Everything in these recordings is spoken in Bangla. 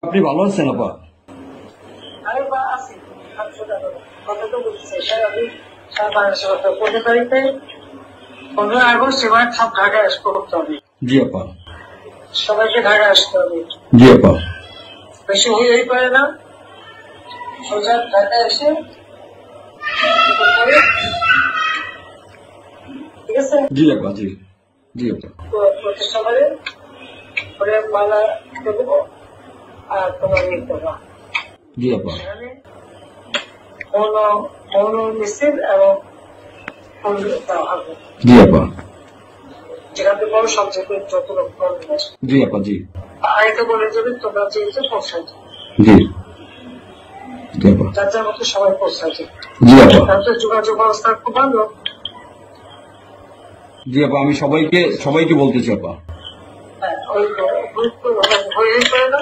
আপনি ভালো আছেন আপা? আমি বা আছি কথা তো বলছি স্যার। আমি 15 তারিখে 15 আগস্ট এবার সব ঢাকায় আসতে করতে হবে। জি আপা। সবাইকে ঢাকায় আসতে হবে। জি আপা। বেশি হয়েই পারে না, সোজা ঢাকায় এসে করতে হবে। ঠিক আছে? জি আপা। জি জি আপা। প্রতিষ্ঠা করে করে মালা দেবো আর তোমার ইয়ে করবা। জি আপা। সেখানে মৌন মৌন মিছিল এবং ফুল দেওয়া হবে। জি আপা। যেখান থেকে বড় সবচেয়ে যত লোক করবে। জি আপা। জি আগে বলে যাবে তোমরা চেয়েছো পৌঁছাইছো। জি জি আপা। যার যার মতো সবাই পৌঁছাইছে। জি আপা। তাহলে যোগাযোগ ব্যবস্থা খুব ভালো। জি আপা, আমি সবাইকে বলতেছি আপা। হ্যাঁ, ওই গুরুত্ব হয়েই পারে না,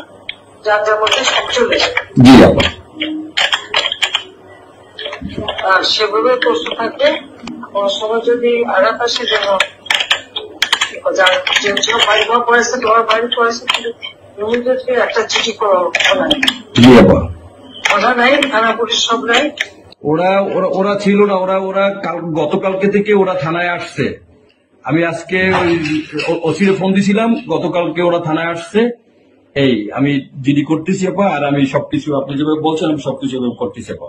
যার যার মধ্যে সব চলে যায়। জি আপা। আর সেভাবে প্রস্তুত থাকবে। কোনো সময় যদি আঘাত আসে যেন যার যে বাড়ি ঘর পড়েছে তোমার বাড়ি পড়েছে কিন্তু ইমিডিয়েটলি একটা চিঠি করা নাই। জি আপা। কথা নাই, থানা পুলিশ সব নাই। ওরা ওরা ওরা ছিল না, ওরা গতকালকে থেকে ওরা থানায় আসছে। আমি আজকে ওই ওসিরে ফোন দিছিলাম, গতকালকে ওরা থানায় আসছে। এই আমি জিডি করতেছি আপা, আর আমি সবকিছু আপনি যেভাবে বলছেন আমি সবকিছু এভাবে করতেছি আপা।